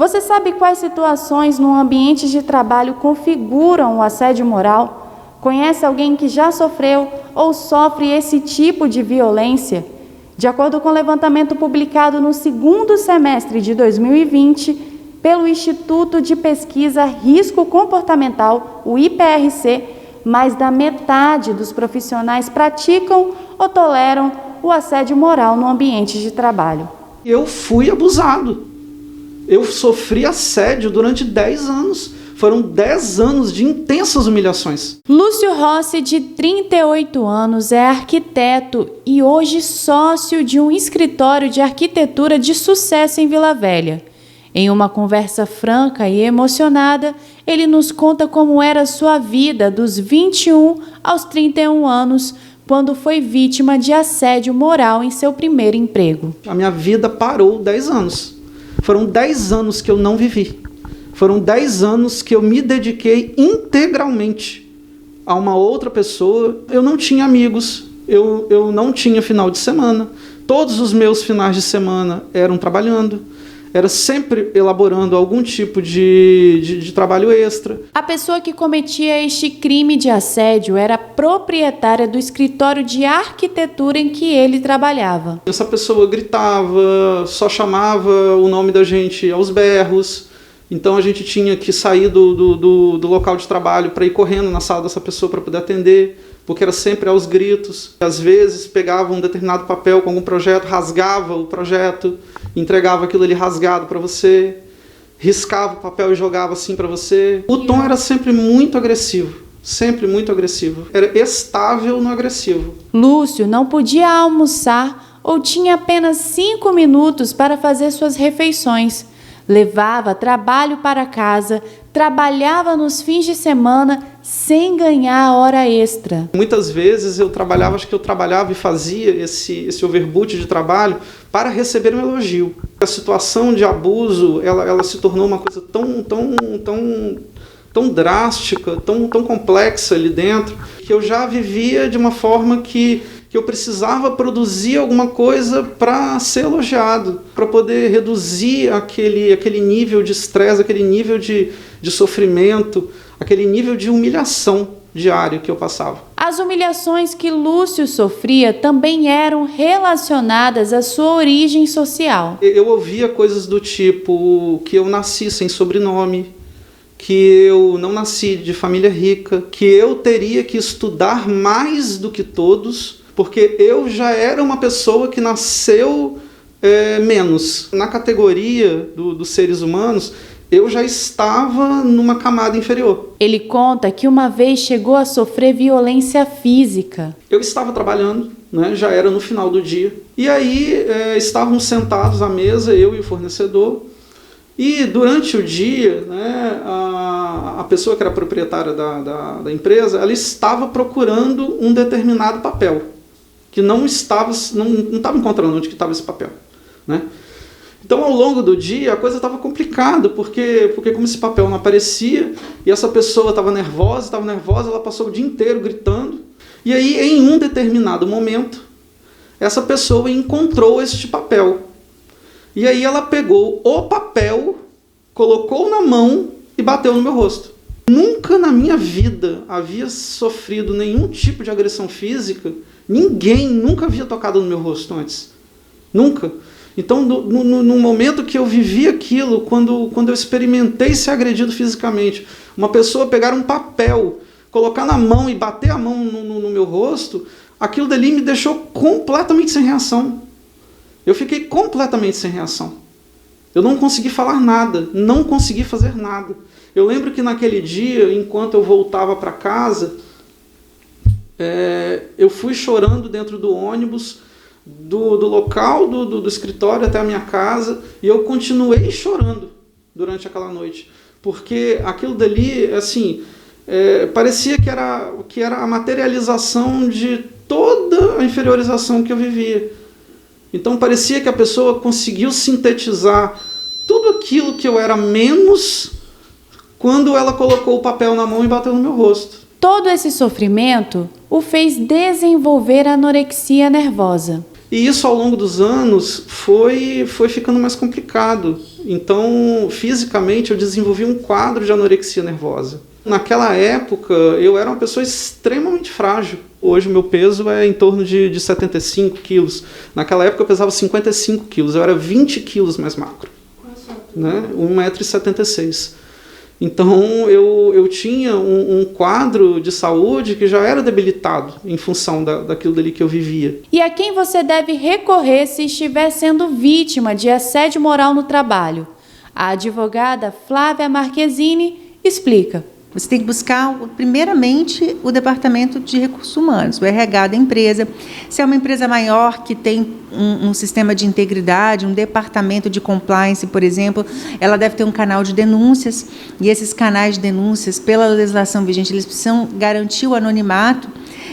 Você sabe quais situações no ambiente de trabalho configuram o assédio moral? Conhece alguém que já sofreu ou sofre esse tipo de violência? De acordo com o levantamento publicado no segundo semestre de 2020 pelo Instituto de Pesquisa Risco Comportamental, o IPRC, mais da metade dos profissionais praticam ou toleram o assédio moral no ambiente de trabalho. Eu fui abusado. Eu sofri assédio durante 10 anos. Foram 10 anos de intensas humilhações. Lúcio Rossi, de 38 anos, é arquiteto e hoje sócio de um escritório de arquitetura de sucesso em Vila Velha. Em uma conversa franca e emocionada, ele nos conta como era sua vida dos 21 aos 31 anos, quando foi vítima de assédio moral em seu primeiro emprego. A minha vida parou 10 anos. Foram 10 anos que eu não vivi. Foram 10 anos que eu me dediquei integralmente a uma outra pessoa. Eu não tinha amigos, eu não tinha final de semana. Todos os meus finais de semana eram trabalhando. Era sempre elaborando algum tipo de trabalho extra. A pessoa que cometia este crime de assédio era proprietária do escritório de arquitetura em que ele trabalhava. Essa pessoa gritava, só chamava o nome da gente aos berros. Então a gente tinha que sair do local de trabalho para ir correndo na sala dessa pessoa para poder atender, porque era sempre aos gritos. Às vezes pegava um determinado papel com algum projeto, rasgava o projeto, entregava aquilo ali rasgado para você, riscava o papel e jogava assim para você. O tom era sempre muito agressivo, sempre muito agressivo. Era estável no agressivo. Lúcio não podia almoçar ou tinha apenas 5 minutos para fazer suas refeições. Levava trabalho para casa, trabalhava nos fins de semana sem ganhar hora extra. Muitas vezes eu trabalhava e fazia esse overboot de trabalho para receber um elogio. A situação de abuso, ela se tornou uma coisa tão drástica, tão complexa ali dentro, que eu já vivia de uma forma que eu precisava produzir alguma coisa para ser elogiado, para poder reduzir aquele nível de estresse, aquele nível de sofrimento, aquele nível de humilhação diária que eu passava. As humilhações que Lúcio sofria também eram relacionadas à sua origem social. Eu ouvia coisas do tipo que eu nasci sem sobrenome, que eu não nasci de família rica, que eu teria que estudar mais do que todos, porque eu já era uma pessoa que nasceu menos. Na categoria dos seres humanos, eu já estava numa camada inferior. Ele conta que uma vez chegou a sofrer violência física. Eu estava trabalhando, né, já era no final do dia, e aí estávamos sentados à mesa, eu e o fornecedor, e durante o dia, né, a pessoa que era proprietária da empresa, ela estava procurando um determinado papel, que não estava encontrando onde estava esse papel, né? Então, ao longo do dia, a coisa estava complicada, porque como esse papel não aparecia, e essa pessoa estava nervosa, ela passou o dia inteiro gritando, e aí, em um determinado momento, essa pessoa encontrou este papel. E aí ela pegou o papel, colocou na mão e bateu no meu rosto. Nunca na minha vida havia sofrido nenhum tipo de agressão física. Ninguém nunca havia tocado no meu rosto antes. Nunca. Então, no momento que eu vivi aquilo, quando eu experimentei ser agredido fisicamente, uma pessoa pegar um papel, colocar na mão e bater a mão no meu rosto, aquilo dali me deixou completamente sem reação. Eu fiquei completamente sem reação. Eu não consegui falar nada, não consegui fazer nada. Eu lembro que naquele dia, enquanto eu voltava para casa, eu fui chorando dentro do ônibus, do local do escritório até a minha casa, e eu continuei chorando durante aquela noite. Porque aquilo dali, assim, parecia que era a materialização de toda a inferiorização que eu vivia. Então parecia que a pessoa conseguiu sintetizar tudo aquilo que eu era menos quando ela colocou o papel na mão e bateu no meu rosto. Todo esse sofrimento o fez desenvolver anorexia nervosa. E isso, ao longo dos anos, foi ficando mais complicado. Então, fisicamente, eu desenvolvi um quadro de anorexia nervosa. Naquela época, eu era uma pessoa extremamente frágil. Hoje, o meu peso é em torno de 75 quilos. Naquela época, eu pesava 55 quilos. Eu era 20 quilos mais magro. Né? 1,76 m. Então, eu tinha um quadro de saúde que já era debilitado em função daquilo dali que eu vivia. E a quem você deve recorrer se estiver sendo vítima de assédio moral no trabalho? A advogada Flávia Marquezini explica. Você tem que buscar, primeiramente, o Departamento de Recursos Humanos, o RH da empresa. Se é uma empresa maior que tem um sistema de integridade, um departamento de compliance, por exemplo, ela deve ter um canal de denúncias, e esses canais de denúncias, pela legislação vigente, eles precisam garantir o anonimato.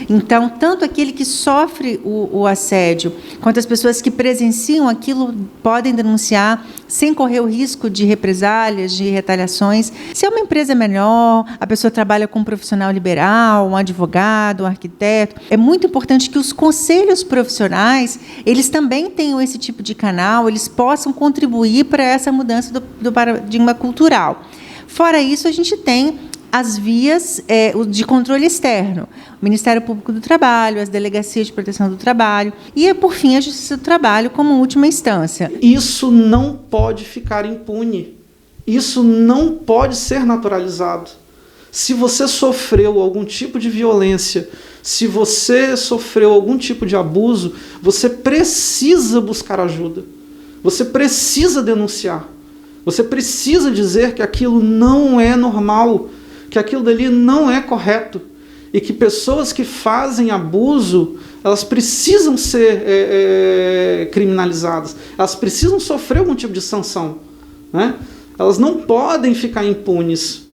Então, tanto aquele que sofre o assédio, quanto as pessoas que presenciam aquilo podem denunciar sem correr o risco de represálias, de retaliações. Se é uma empresa menor, a pessoa trabalha com um profissional liberal, um advogado, um arquiteto, é muito importante que os conselhos profissionais, eles também tenham esse tipo de canal, eles possam contribuir para essa mudança do paradigma cultural. Fora isso, a gente tem as vias de controle externo, o Ministério Público do Trabalho, as delegacias de proteção do trabalho e, por fim, a Justiça do Trabalho como última instância. Isso não pode ficar impune. Isso não pode ser naturalizado. Se você sofreu algum tipo de violência, se você sofreu algum tipo de abuso, você precisa buscar ajuda. Você precisa denunciar. Você precisa dizer que aquilo não é normal, que aquilo dali não é correto e que pessoas que fazem abuso, elas precisam ser criminalizadas, elas precisam sofrer algum tipo de sanção, né? Elas não podem ficar impunes.